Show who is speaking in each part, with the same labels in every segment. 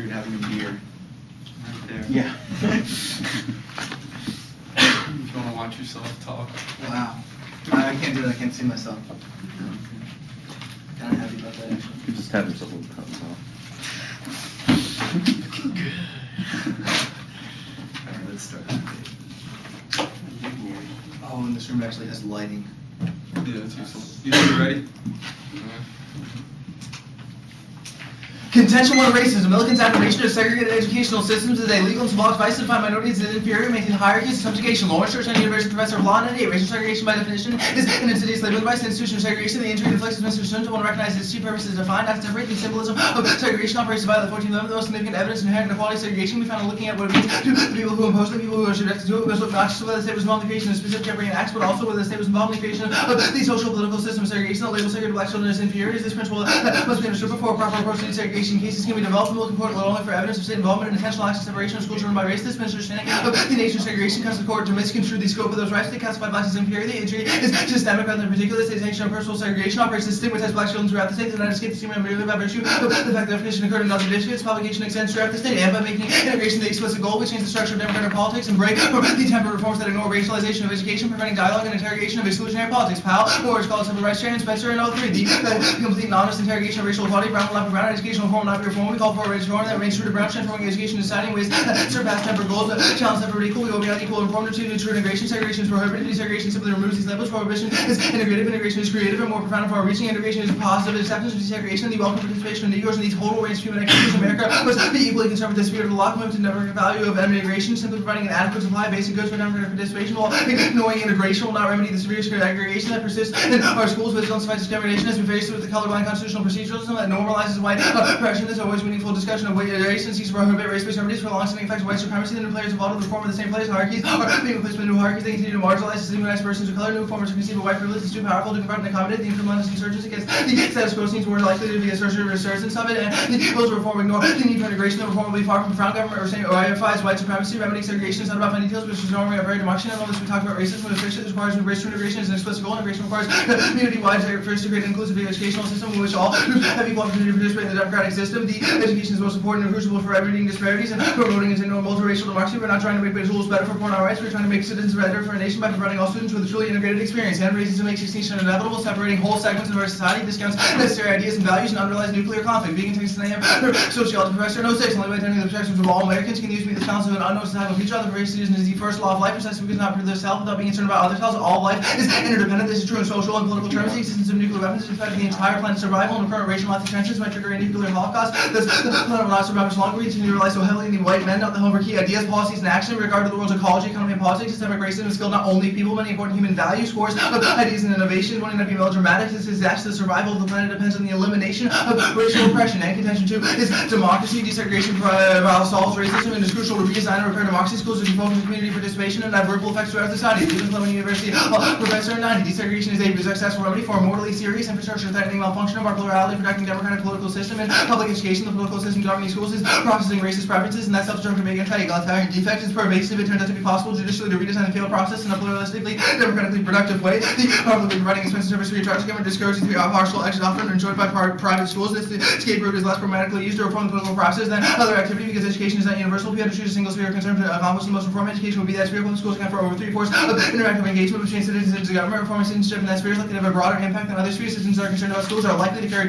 Speaker 1: weird having a beer right there.
Speaker 2: Yeah.
Speaker 1: If you want to watch yourself talk.
Speaker 3: Wow. I can't do that. I can't see myself. Kind of happy about that, actually.
Speaker 2: You just have yourself a little cut off.
Speaker 3: All right, let's start. Oh, and this room actually has lighting.
Speaker 1: Yeah, it's useful. You think you're ready?
Speaker 3: Contention one, racism. Militants' affirmation of segregated educational systems is a legal and symbolic device to define minorities as inferior, maintain hierarchies and subjugation. Lawrence Church and University Professor of Law and Racial segregation by definition is an insidious labor device, an institution of segregation. The injury inflicts Mr. Stone to one recognizes its two purposes defined, not to separate. The symbolism of segregation operates to violate the 14th Amendment. The most significant evidence inherent in equality of segregation can be found in looking at what it means to the people who impose it, the people who are subjected to it. It was not just whether the state was involved in the creation of specific jeopardy acts, but also whether the state was involved in the creation of the social political system of segregation that labels segregated black children as inferior. Is this principle that must be understood before a proper approach to these segregation cases can be developed. The most important not only for evidence of state involvement in intentional acts of separation of school children by race. This misunderstanding of the nature of segregation causes the court to misconstrue the scope of those rights. They classify blacks as inferior. The injury is systemic rather than particular. The state's of personal segregation operates to stigmatize black children throughout the state. They do not escape the stigma merely by virtue of the fact that definition occurred in other districts. Publication extends throughout the state, and by making integration the explicit goal, we change the structure of democratic politics and break the temporary reforms that ignore racialization of education, preventing dialogue and interrogation of exclusionary politics. Powell, Moore, Scholars, Civil Rights Chair, and Spencer, and all three. The complete and honest interrogation of racial equality. Brown will not be Brown. Educational reform will not be reform. We call for a racial reform that remains true to Brown, transforming education in society in ways that surpass temporal goals, that challenge temporal equal. We will be unequal and reform to true integration. Segregation is prohibited. Desegregation simply removes these labels. Prohibition is integrative. Integration is creative and more profound and far-reaching. Integration is positive acceptance of desegregation and the welcome participation of Negroes in the total range of human activities in America must be equally concerned with the spirit of the law, committed to never value of integration, simply providing an adequate supply of basic goods for democratic participation, while ignoring integration will not remedy the severe segregation that persists in our schools with unjustified discrimination as we face with the colorblind constitutional proceduralism that normalizes white oppression. There's always meaningful discussion of race and seeks to prohibit race-based remedies for long-standing effects of white supremacy. The new players involved in the reform of the same players hierarchies are being replaced with new hierarchies. They continue to marginalize and stigmatize persons of color. New forms of conceived of white privilege is too powerful to confront and accommodate. The incrementalist insurgents against the status quo seems more likely to be a resurgence of it, and the goals of reform ignore the need for integration. The reform will be far from profound government or saying reifies white supremacy. Remedying segregation is not about fine details, which is normally a very democracy. Not only we talk about racism, but it requires embrace integration as an explicit goal. Integration requires community-wide efforts to create an inclusive educational system in which all groups have equal opportunity to participate in the democratic system. The education is most important and crucial for remedying disparities and promoting a genuine multiracial democracy. We're not trying to make schools better for poor rights. We're trying to make citizens better for a nation by providing all students with a truly integrated experience. And racism makes extinction inevitable, separating whole segments of our society, discounts necessary ideas and values, and underlies nuclear conflict. Vegan takes the name sociology professor knows this. Only way attending the protections of all Americans can use to be the balance of an unknown societal future. The race is the first law of life, precisely because not produce self without being concerned about other selves. All life is interdependent. This is true in social and political terms. The existence of nuclear weapons is affecting the entire planet's survival, and the current racial math tensions might trigger a nuclear holocaust. Thus, the planet will not survive much longer. We continue to rely so heavily on the white men, not the home for key ideas, policies, and action in regard to the world's ecology, economy, and politics. Systemic racism is skilled not only people, many important human values, scores of ideas and innovation. Wanting to be melodramatic, this is actually the survival of the planet depends on the elimination of racial oppression. And contention two is democracy. Desegregation solves racism and is crucial to redesign and repair democracy. Schools are focused on community participation and have ripple effects throughout society. Cleveland Clement University professor 90. Desegregation is a successful remedy for a mortally serious infrastructure threatening malfunction of our plurality, protecting democratic political system and public education. The political system governing schools is processing racist preferences, and that self-determined make anti-egalitarian defect is pervasive. It turns out to be possible judicially to redesign the failed process in a pluralistically, democratically productive way. The public providing expensive service free charge government discourages the partial exit often enjoyed by private schools. This escape route is less programmatically used to reform the political process than other activity because education is not universal. If we had to choose a single sphere of concern to accomplish the most reform, education would be that sphere. Public schools account for over 3/4 of interactive engagement between citizens and government. Reforming citizenship in that sphere is likely to have a broader impact than other spheres. Citizens that are concerned about schools are likely to care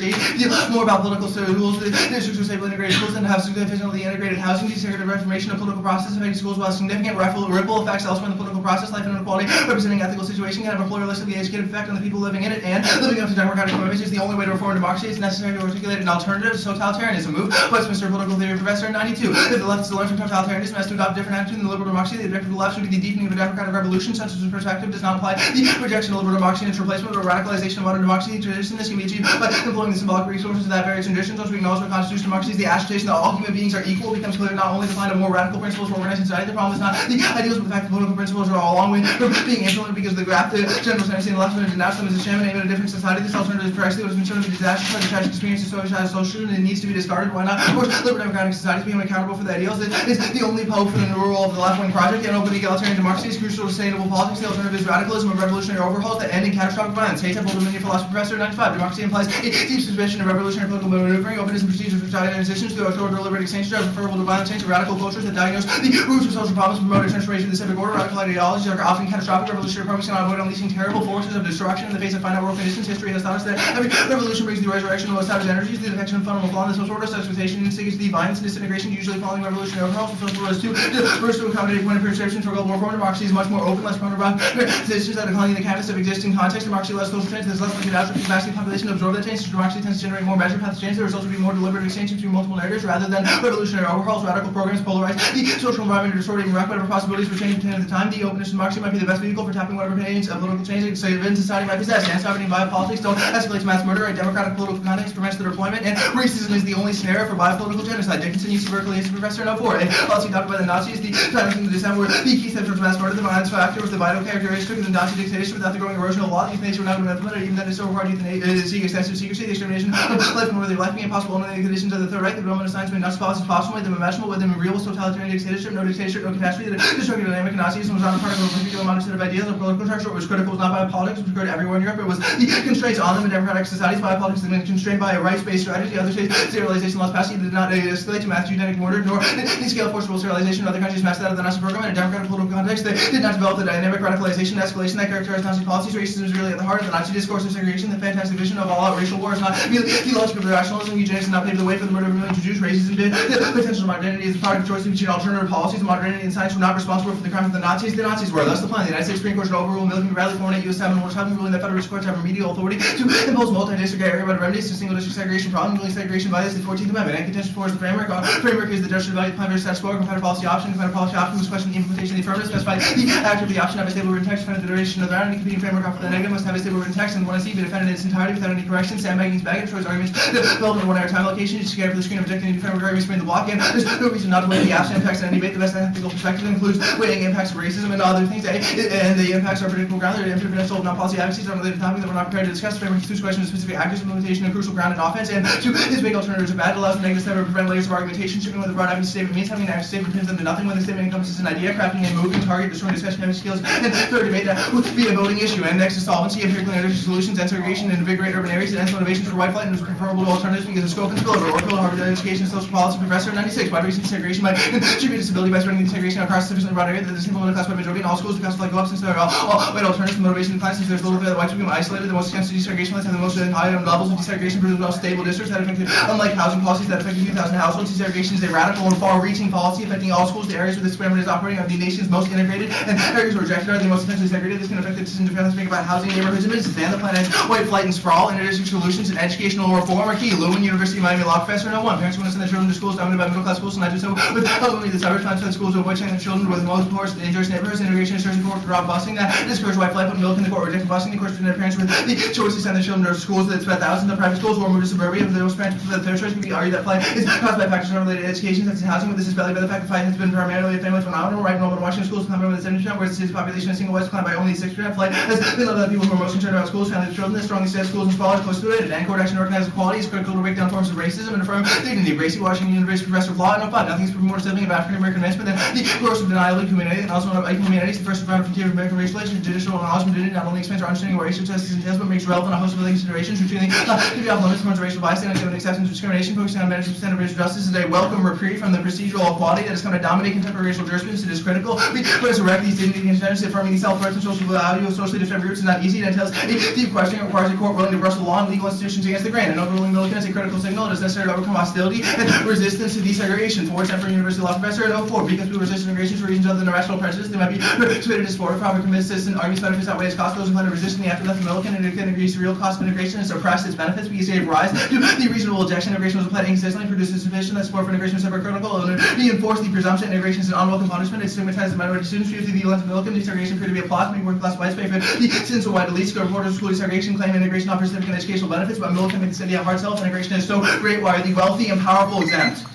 Speaker 3: more about political rules. The districts with stable integrated schools tend to have significantly integrated housing. Desegregated reformation of political process affecting schools will have significant ripple effects elsewhere in the political process. Life inequality representing ethical situation can have a pluralistically educated effect on the people living in it, and living up to democratic commitments is the only way to reform democracy. It's necessary to articulate an alternative to totalitarianism. Move Westminster Political Theory Professor 92. If the left is to learn from totalitarianism has to adopt a different attitude than the liberal democracy, the objective of the left should be the deepening of a democratic revolution. Such a perspective does not apply the rejection of liberal democracy and its replacement with a radicalization of modern democracy. Tradition this can be achieved by employing the symbolic resources of that very tradition. Once we acknowledge what constitutes democracy is the assertion that all human beings are equal, becomes clear not only to find a more radical principles for organizing society. The problem is not the ideals, but the fact that political principles are all a long way from being implemented because the graft the general sense in the left wing denounce them as a sham and aim at a different society. This alternative is precisely what has been shown to be disastrous by the tragic experience of social and it needs to be discarded. Why not? Of course, liberal democratic societies become accountable for the ideals. It is the only hope for the new rule of the left-wing project. And open egalitarian democracy is crucial to sustainable politics. The alternative is radicalism and revolutionary overhauls that end in catastrophic violence. Haytep, Old Dominion philosophy professor 95. Democracy implies a deep suspicion of revolutionary political maneuvering openness and procedures which guide transitions to deliberate exchanges are preferable to violent change, radical cultures that diagnose the roots of social problems, promote a transformation of the civic order, radical ideologies are often catastrophic. Revolutionary programs cannot avoid unleashing terrible forces of destruction in the face of finite world conditions. History has taught us that every revolution brings the resurrection of established energies, the defection of fundamental flaw in the social order, sexualization, instigates the violence and disintegration usually following revolutionary overhauls. The social order is too diverse to accommodate point of perception for global reform. Democracy is much more open, less prone to decisions that are calling the canvas of existing context. Democracy allows social change. There's less likely to atrophy the massive population to absorb that change. Democracy tends to generate more measured paths of change. The results will be more deliberate exchange between multiple narratives rather than revolutionary overhauls. Radical programs polarize the social environment and distort even whatever possibilities for change contained at the time. The openness of democracy might be the best vehicle for tapping whatever pains of political change in society might possess. Anti-sovereignty and biopolitics don't escalate to mass murder. A democratic political context prevents the deployment, and racism is the only snare for biopolitical genocide. Dickinson used to Berkeley as a professor in 04. A policy adopted by the Nazis, the time in December, the key steps towards mass murder. The violence factor was the vital characteristic of the Nazi dictatorship. Without the growing erosion of law, the euthanasia would not have been implemented. Even then, it still required euthanasia to seek extensive secrecy. The extermination of life and worthy life being impossible only in the conditions of the Third Reich. The development of science made Nazi policies possible, made them imaginable, with them real totalitarian dictatorship, no catastrophe. The destructive dynamic of Nazism was not a part of a particular amount of ideas or political structure. What was critical was not biopolitics, which occurred everywhere in Europe. It was the constraints on them in democratic societies. Biopolitics has been constrained by a rights-based strategy. Other states, serialization laws passed did not escalate to mass eugenic murder, nor the scale of forcible serialization in other countries matched that of the Nazi program. In a democratic political context, they did not develop the dynamic radicalization and escalation that characterized Nazi policies. Racism is really at the heart of the Nazi discourse of segregation. The fantastic vision of all-out racial war is not merely theological rationalism. Eugenics did not pave the way for the murder of millions of Jews. Racism did. The potential modernity is a product of choice between alternative policies. Modernity and science were not responsible for the crimes of the Nazis. The Nazis were. Thus, the plan. The United States Supreme Court should overrule Milliken, Bradley, Foreign U.S. 7 Wars 7, ruling that federal courts have remedial authority to impose multi-district area remedies to single district segregation problem, ruling segregation violates the 14th Amendment. And contention for is the framework. Framework is the judicial value plan versus status quo. Competitive policy option. Competitive policy option was question the implementation of the affirmative. Specify the actor of the option have a stable written text. Defend the duration of the round. Any competing framework offer the negative must have a stable written text and 1C be defended in its entirety without any correction. Sandbagging's baggage choice arguments. Development of 1 hour time allocation. Just scared for the screen of rejecting any framework arguments bring the block in. There's no reason not to weigh the absent impacts in any debate. The best ethical perspective includes weighing impacts of racism and other things. And the impacts are predictable ground. They're implemental non-policy advocacies on related topics that we're not prepared to discuss. Framework includes questions of specific actors, implementation, and crucial ground in offense. And 2 is make alternatives are bad. Allows the negative step to prevent layers of argumentation. Shipping with a broad advocacy statement means having an active statement turns into nothing when the statement encompasses an idea. Crafting a moving target, destroying discussion having skills. And 3rd, debate that would be a voting issue. And next is solvency, empirical energy solutions, and segregation, and invigorate urban areas. It ends motivations for white flight and is preferable to alternatives because of scope and spillover. Orville, Harvard Education and Social Policy Professor, 96. Wide reaching segregation might contribute to stability by spreading the segregation across a sufficiently broad area that the simple middle class by majority in all schools. The cost of like go up since there are all white alternatives to motivation in class. Since there's little fear that whites become isolated, the most extensive desegregation lines have the most high levels of desegregation produce the most stable districts that affected, unlike housing policies that affected 2,000 households. Desegregation is a radical and far-reaching policy affecting all schools. The areas where this experiment is operating are the nation's most integrated, and areas where rejected are the most intensely segregated. This can affect the decisions of families making about housing, neighborhoods, and businesses. And the plan ends white flight and sprawl. Inter-district solutions and educational reform are key. Lewin University of Miami law professor no 1. Parents want to send their children to schools dominated by middle-class schools, and not do so with ultimately the suburbs. Plans for the schools to avoid sending their children with most poorest dangerous neighborhoods. Integration is searching for rob busing. That discouraged white flight, put milk in the court, rejected busing. The course to their parents with the choice to send their children to schools that spend thousands of private schools or move to suburbia. If those parents for their choice can be argued that flight is caused by factors unrelated to education, such as housing, but this is bellied by the fact that flight has been primarily a family phenomenon. Right, normal Washington schools climb over the 70%, whereas the city's population in single west climbed by only 6%. Flight has been led by people who are most concerned about schools, families, children. This strongly says schools and scholars close to it. And court action organized equality is critical to break down forms of racism and affirm dignity. Gracie, Washington University professor of law, no 5. Nothing is more sibling of African American advancement than the course of denial of humanity and also of humanities. The first round of frontier of American racial relations, judicial acknowledgement dignity not only expands our understanding of what racial justice entails, but makes relevant a host of other considerations, routinely to be off limits from racial bias and given exceptions to discrimination, focusing on management of racial justice is a welcome reprieve from the procedural equality that has come to dominate contemporary racial jurisprudence. It is critical. We put us erect these dignity and tendency affirming the self-worth and social value of socially different groups is not easy. It entails a deep questioning. It requires a court willing to wrestle law and legal institutions against the grain. And overruling Milliken is a critical signal. It is necessary to overcome hostility and resistance to desegregation. Ford, Stanford University law professor at 04. Because people resist immigration for reasons other than irrational prejudice, they might be persuaded to support a proper committed citizen arguments benefits outweigh its cost. Those who plan to resist in the aftermath of Milliken and can increase the real cost of integration and suppress its benefits because they gave rise to the reasonable objection. Integration was applied inconsistently, produces sufficient that support for integration was ever critical, and reinforce the presumption that integration is an unwelcome punishment. It stigmatizes minority students through the lens of Milliken. Desegregation appeared to be a plot to make working class whites pay for the sins of white elites. Go reporters of school desegregation claim integration offers significant educational benefits, but Milliken made the city have hard self. Integration is so great. Why are the wealthy and powerful exempt?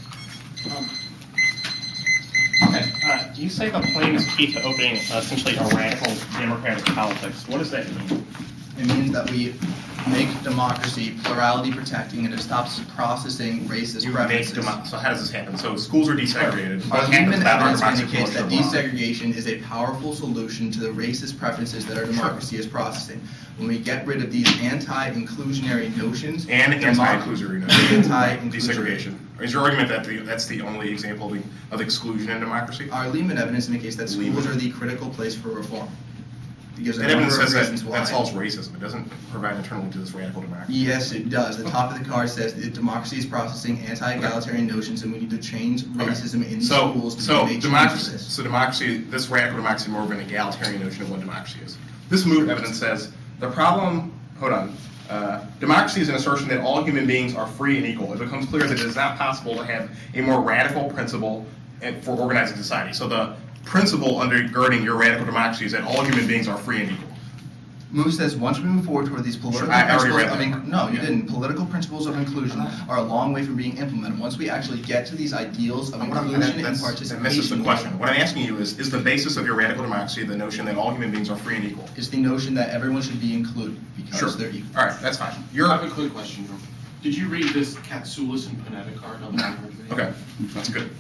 Speaker 2: Okay. You say the plan is key to opening essentially a radical democratic politics. What does that mean?
Speaker 3: It means that we make democracy plurality protecting, and it stops processing racist
Speaker 4: You make
Speaker 3: preferences.
Speaker 4: so how does this happen? So schools are desegregated.
Speaker 3: Our
Speaker 4: What happens
Speaker 3: Lehman
Speaker 4: without our
Speaker 3: evidence
Speaker 4: democracy
Speaker 3: indicates that
Speaker 4: promotion of law?
Speaker 3: desegregation is a powerful solution to the racist preferences that our democracy is processing. When we get rid of these anti-inclusionary notions.
Speaker 4: And anti-inclusionary notions.
Speaker 3: Anti-inclusionary.
Speaker 4: Desegregation. Is your argument that that's the only example of exclusion in democracy?
Speaker 3: Our Lehman evidence indicates that schools
Speaker 4: Lehman.
Speaker 3: are the critical place for reform. It gives a
Speaker 4: That evidence
Speaker 3: number of
Speaker 4: says
Speaker 3: reasons
Speaker 4: that
Speaker 3: why.
Speaker 4: solves racism. It doesn't provide internally to this radical democracy.
Speaker 3: Yes, it does. The top of the card says that democracy is processing anti-egalitarian notions, and we need to change racism in schools to make change
Speaker 4: democracy.
Speaker 3: for this.
Speaker 4: So democracy, this radical democracy, is more of an egalitarian notion of what democracy is. This move evidence says the problem. Hold on. Democracy is an assertion that all human beings are free and equal. It becomes clear that it is not possible to have a more radical principle for organizing society. So the principle undergirding your radical democracy is that all human beings are free and equal.
Speaker 3: Move says once we move forward toward these political
Speaker 4: I already
Speaker 3: principles
Speaker 4: read
Speaker 3: of
Speaker 4: that.
Speaker 3: no, you
Speaker 4: Yeah.
Speaker 3: didn't. Political principles of inclusion are a long way from being implemented. Once we actually get to these ideals of inclusion and
Speaker 4: That
Speaker 3: participation,
Speaker 4: misses the question. What I'm asking you is the basis of your radical democracy the notion that all human beings are free and equal?
Speaker 3: is the notion that everyone should be included because
Speaker 4: Sure.
Speaker 3: they're equal.
Speaker 4: All right, that's fine.
Speaker 5: I have a quick question, Drew. Did you read this Katsoulis and Panetta card on the record?
Speaker 4: Okay, that's good.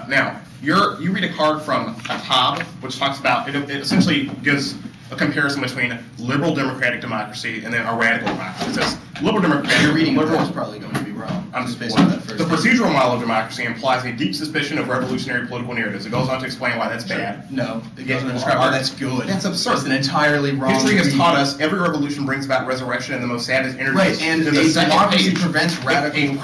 Speaker 4: Now, you read a card from Hattab, which talks about, it essentially gives a comparison between liberal democratic democracy and then a radical democracy. It says liberal democratic.
Speaker 3: Your reading of
Speaker 4: liberal,
Speaker 3: that is probably going to be wrong.
Speaker 4: I'm
Speaker 3: just
Speaker 4: just
Speaker 3: based on that
Speaker 4: the
Speaker 3: first.
Speaker 4: procedural model of democracy implies a deep suspicion of revolutionary political narratives. It goes on to explain why that's bad.
Speaker 3: No, it
Speaker 4: Yeah,
Speaker 3: goes on to
Speaker 4: well,
Speaker 3: describe why
Speaker 4: our-
Speaker 3: that's good.
Speaker 4: That's absurd.
Speaker 3: It's an entirely wrong.
Speaker 4: History has
Speaker 3: reading.
Speaker 4: taught us every revolution brings about resurrection, and the most sad is introduced.
Speaker 3: Right, and
Speaker 4: in the
Speaker 3: a
Speaker 4: second
Speaker 3: democracy
Speaker 4: page.
Speaker 3: prevents radical.
Speaker 4: A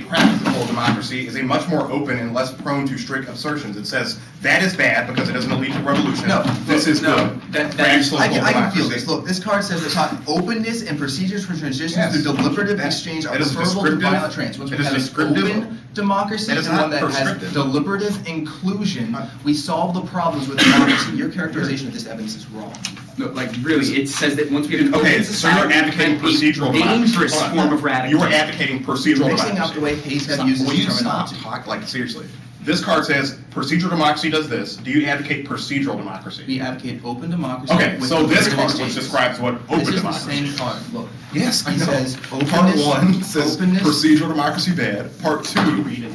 Speaker 4: practical democracy is a much more open and less prone to strict assertions. It says that is bad because it doesn't lead to revolution.
Speaker 3: No,
Speaker 4: this is
Speaker 3: no,
Speaker 4: good.
Speaker 3: I can feel
Speaker 4: democracy.
Speaker 3: this. Look, this card says that openness and procedures for transitions
Speaker 4: Yes.
Speaker 3: through deliberative
Speaker 4: That-
Speaker 3: exchange are
Speaker 4: that is
Speaker 3: preferable to
Speaker 4: descriptive.
Speaker 3: violent trans. Once
Speaker 4: It
Speaker 3: we
Speaker 4: is
Speaker 3: have an
Speaker 4: descriptive.
Speaker 3: open democracy
Speaker 4: That is
Speaker 3: and
Speaker 4: not
Speaker 3: one that has
Speaker 4: prescriptive.
Speaker 3: deliberative inclusion, we solve the problems with democracy. Your characterization of this evidence is wrong.
Speaker 6: No, like really, it says that once we have an
Speaker 4: Okay,
Speaker 6: open
Speaker 4: so
Speaker 6: society,
Speaker 4: you're advocating
Speaker 6: we can be
Speaker 4: procedural democracy.
Speaker 6: dangerous
Speaker 4: Hold on.
Speaker 6: form of radical.
Speaker 4: You are advocating procedural
Speaker 3: Mixing
Speaker 4: democracy.
Speaker 3: up the way Hayes
Speaker 4: Stop.
Speaker 3: uses
Speaker 4: Will you
Speaker 3: terminology.
Speaker 4: stop talking, like, seriously? This card says procedural democracy does this. Do you advocate procedural democracy?
Speaker 3: We advocate open democracy.
Speaker 4: Okay,
Speaker 3: with
Speaker 4: so this
Speaker 3: deliberative
Speaker 4: card, which
Speaker 3: exchanges.
Speaker 4: describes what open
Speaker 3: This is the
Speaker 4: democracy
Speaker 3: same
Speaker 4: is.
Speaker 3: card. Look.
Speaker 4: Yes, I
Speaker 3: It
Speaker 4: know.
Speaker 3: says
Speaker 4: Part
Speaker 3: openness,
Speaker 4: one says
Speaker 3: openness.
Speaker 4: procedural democracy bad. Part two,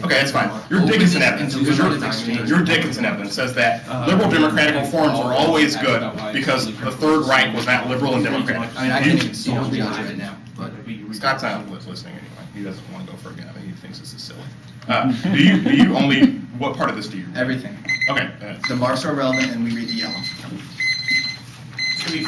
Speaker 4: okay, that's fine. Your
Speaker 3: Openness
Speaker 4: Dickinson
Speaker 3: and
Speaker 4: evidence,
Speaker 3: deliberative exchange.
Speaker 4: your Dickinson evidence says that liberal democratic reforms are always good because the Third Reich was not liberal and democratic.
Speaker 3: I mean, I can't even see those judges right now, but.
Speaker 4: Scott's not listening anyway. He doesn't want to go for it again. I mean, he thinks this is silly. Do you only, what part of this do you read?
Speaker 3: Everything.
Speaker 4: Okay.
Speaker 3: The marks are relevant and we read the yellow.